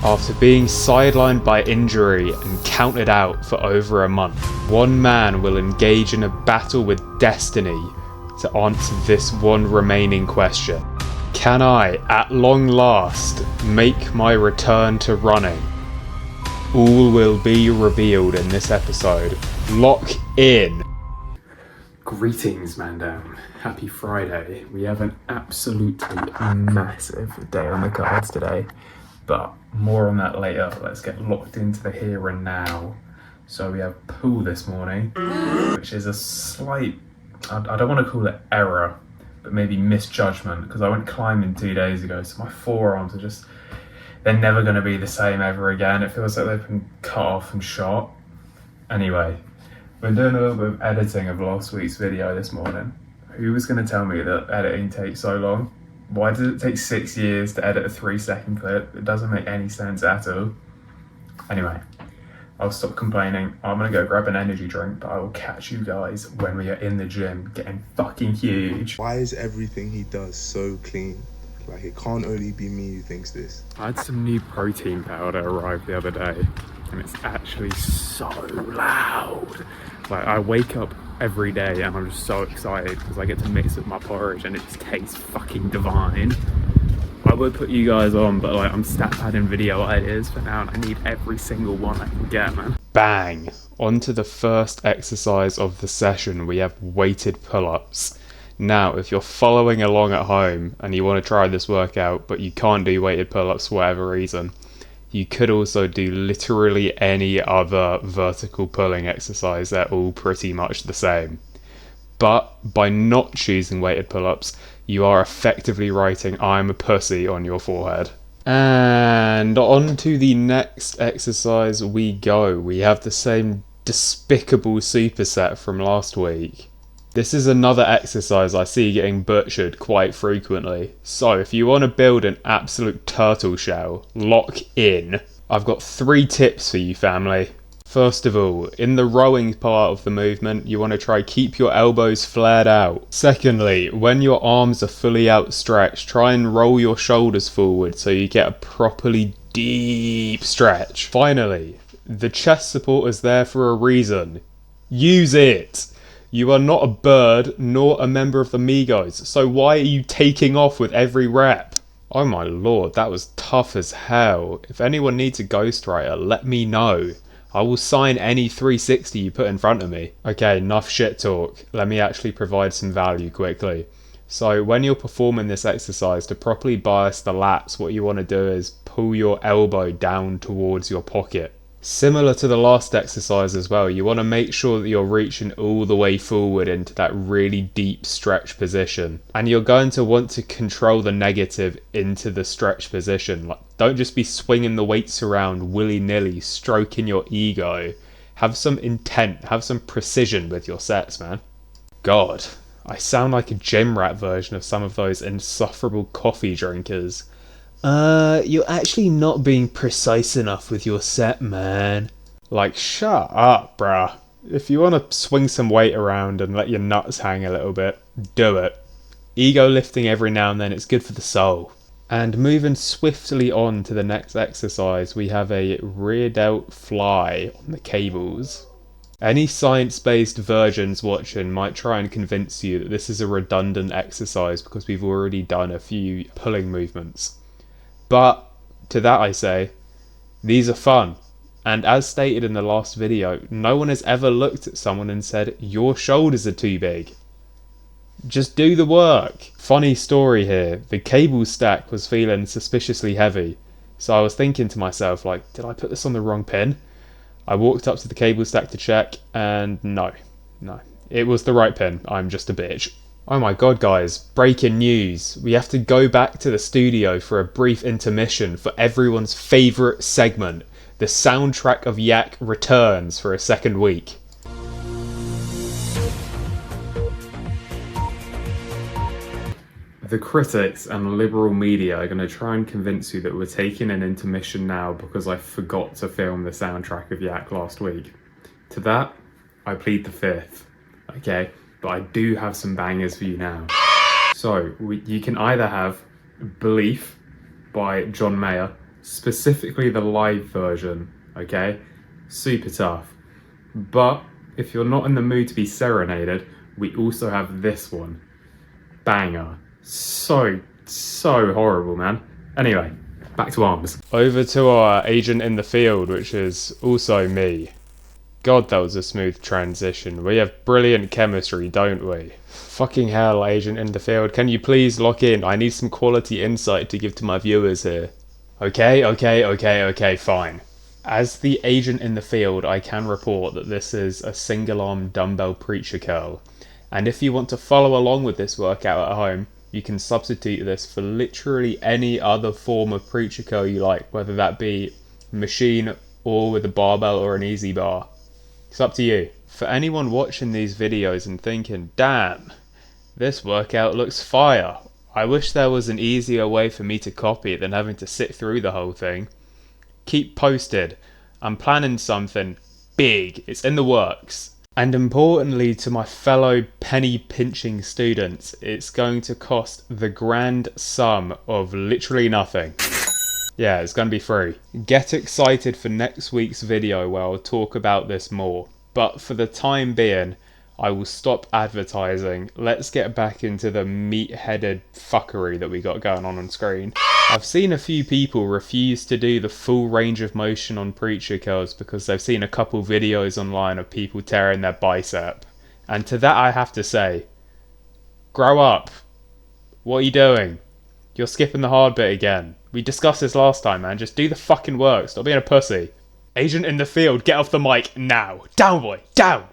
After being sidelined by injury and counted out for over a month, one man will engage in a battle with destiny to answer this one remaining question. Can I, at long last, make my return to running? All will be revealed in this episode. Lock in! Greetings, Mandam. Happy Friday. We have an absolutely massive day on the cards today, but more on that later. Let's get locked into the here and now. So we have pool this morning, which is a slight, I don't want to call it error, but maybe misjudgment, because I went climbing 2 days ago, so my forearms are just, they're never going to be the same ever again. It feels like they've been cut off and shot. Anyway, we're doing a little bit of editing of last week's video this morning. Who was going to tell me that editing takes so long? Why does it take 6 years to edit a 3-second clip? It doesn't make any sense at all. Anyway, I'll stop complaining. I'm going to go grab an energy drink, but I will catch you guys when we are in the gym getting fucking huge. Why is everything he does so clean? Like, it can't only be me who thinks this. I had some new protein powder arrive the other day, and it's actually so loud. Like, I wake up every day and I'm just so excited because I get to mix with my porridge and it just tastes fucking divine. I would put you guys on, but like, I'm stat padding video ideas for now and I need every single one I can get, man. Bang! On to the first exercise of the session. We have weighted pull-ups. Now, if you're following along at home and you want to try this workout, but you can't do weighted pull-ups for whatever reason, you could also do literally any other vertical pulling exercise. They're all pretty much the same. But by not choosing weighted pull-ups, you are effectively writing "I'm a pussy" on your forehead. And on to the next exercise we go. We have the same despicable superset from last week. This is another exercise I see getting butchered quite frequently. So if you want to build an absolute turtle shell, lock in. I've got 3 tips for you, family. First of all, in the rowing part of the movement, you want to try keep your elbows flared out. Secondly, when your arms are fully outstretched, try and roll your shoulders forward so you get a properly deep stretch. Finally, the chest support is there for a reason. Use it! You are not a bird, nor a member of the Migos, so why are you taking off with every rep? Oh my lord, that was tough as hell. If anyone needs a ghostwriter, let me know. I will sign any 360 you put in front of me. Okay, enough shit talk. Let me actually provide some value quickly. So when you're performing this exercise, to properly bias the lats, what you want to do is pull your elbow down towards your pocket. Similar to the last exercise as well, you want to make sure that you're reaching all the way forward into that really deep stretch position. And you're going to want to control the negative into the stretch position. Like, don't just be swinging the weights around willy-nilly, stroking your ego. Have some intent, have some precision with your sets, man. God, I sound like a gym rat version of some of those insufferable coffee drinkers. You're actually not being precise enough with your set, man. Like, shut up, bruh. If you want to swing some weight around and let your nuts hang a little bit, do it. Ego lifting every now and then, it's good for the soul. And moving swiftly on to the next exercise, we have a rear delt fly on the cables. Any science-based virgins watching might try and convince you that this is a redundant exercise because we've already done a few pulling movements. But to that I say, these are fun. And as stated in the last video, no one has ever looked at someone and said, your shoulders are too big. Just do the work. Funny story here, the cable stack was feeling suspiciously heavy. So I was thinking to myself, like, did I put this on the wrong pin? I walked up to the cable stack to check, and no, it was the right pin. I'm just a bitch. Oh my god, guys, breaking news. We have to go back to the studio for a brief intermission for everyone's favourite segment. The soundtrack of Yak returns for a second week. The critics and liberal media are going to try and convince you that we're taking an intermission now because I forgot to film the soundtrack of Yak last week. To that, I plead the fifth. Okay? But I do have some bangers for you now. So, you can either have Belief by John Mayer, specifically the live version, okay? Super tough. But if you're not in the mood to be serenaded, we also have this one. Banger. So horrible, man. Anyway, back to arms. Over to our agent in the field, which is also me. God, that was a smooth transition. We have brilliant chemistry, don't we? Fucking hell, agent in the field. Can you please lock in? I need some quality insight to give to my viewers here. Okay, fine. As the agent in the field, I can report that this is a single-arm dumbbell preacher curl. And if you want to follow along with this workout at home, you can substitute this for literally any other form of preacher curl you like, whether that be machine or with a barbell or an easy bar. It's up to you. For anyone watching these videos and thinking, damn, this workout looks fire. I wish there was an easier way for me to copy it than having to sit through the whole thing. Keep posted. I'm planning something big. It's in the works. And importantly to my fellow penny-pinching students, it's going to cost the grand sum of literally nothing. Yeah, it's going to be free. Get excited for next week's video where I'll talk about this more. But for the time being, I will stop advertising. Let's get back into the meat-headed fuckery that we got going on screen. I've seen a few people refuse to do the full range of motion on preacher curls because they've seen a couple videos online of people tearing their bicep. And to that I have to say, grow up. What are you doing? You're skipping the hard bit again. We discussed this last time, man. Just do the fucking work. Stop being a pussy. Agent in the field, get off the mic now. Down, boy. Down.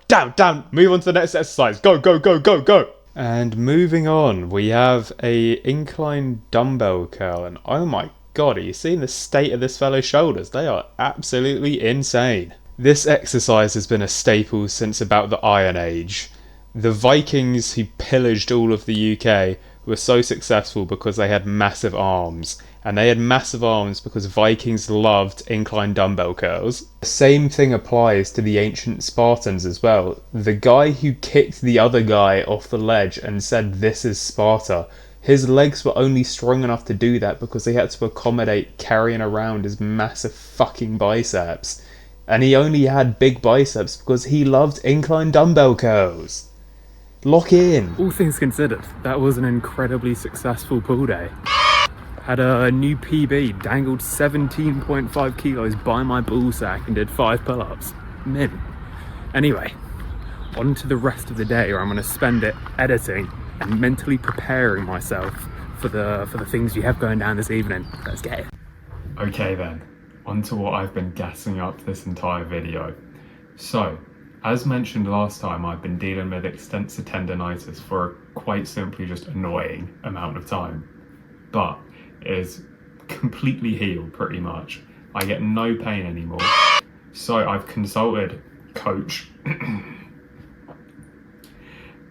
Move on to the next exercise. Go. And moving on, we have a incline dumbbell curl. And oh my god, are you seeing the state of this fellow's shoulders? They are absolutely insane. This exercise has been a staple since about the Iron Age. The Vikings who pillaged all of the UK were so successful because they had massive arms. And they had massive arms because Vikings loved incline dumbbell curls. The same thing applies to the ancient Spartans as well. The guy who kicked the other guy off the ledge and said, "This is Sparta," his legs were only strong enough to do that because they had to accommodate carrying around his massive fucking biceps. And he only had big biceps because he loved incline dumbbell curls. Lock in. All things considered, that was an incredibly successful pull day. Had a new PB, dangled 17.5 kilos by my ballsack and did 5 pull-ups. Mint. Anyway, on to the rest of the day where I'm going to spend it editing and mentally preparing myself for the things you have going down this evening. Let's get it. Okay then, on to what I've been gassing up this entire video. So, as mentioned last time, I've been dealing with extensive tendonitis for a quite simply just annoying amount of time. But is completely healed pretty much. I get no pain anymore. So I've consulted coach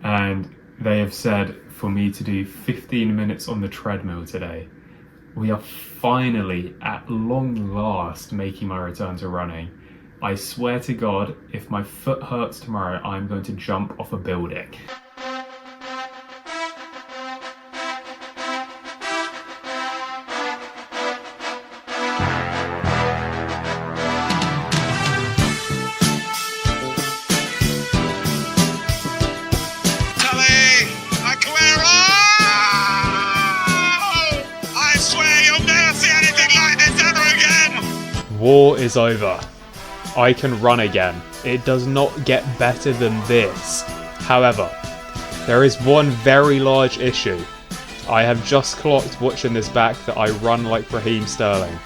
and they have said for me to do 15 minutes on the treadmill today. We are finally at long last making my return to running. I swear to God, if my foot hurts tomorrow, I'm going to jump off a building. War is over. I can run again. It does not get better than this. However, there is one very large issue. I have just clocked watching this back that I run like Raheem Sterling.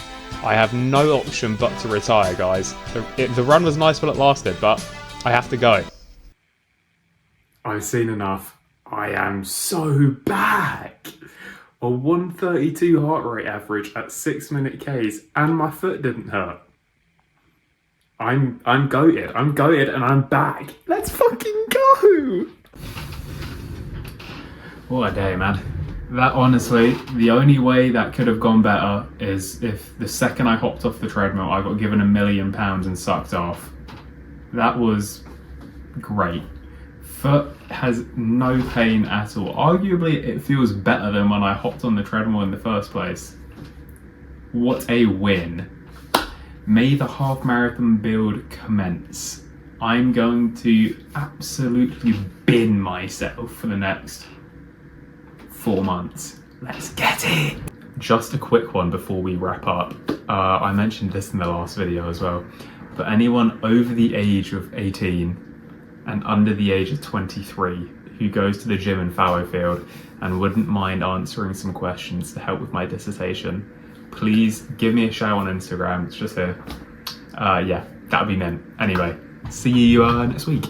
I have no option but to retire, guys. The run was nice while it lasted, but I have to go. I've seen enough. I am so back. A 132 heart rate average at 6-minute Ks, and my foot didn't hurt. I'm goated. I'm goated and I'm back. Let's fucking go! What a day, man. That honestly, the only way that could have gone better is if the second I hopped off the treadmill, I got given £1 million and sucked off. That was great. Foot has no pain at all. Arguably, it feels better than when I hopped on the treadmill in the first place. What a win. May the half marathon build commence. I'm going to absolutely bin myself for the next 4 months. Let's get it. Just a quick one before we wrap up. I mentioned this in the last video as well, but anyone over the age of 18 and under the age of 23 who goes to the gym in Fallowfield and wouldn't mind answering some questions to help with my dissertation, please give me a shout on Instagram. It's just here. Yeah, that would be mint. Anyway, see you next week.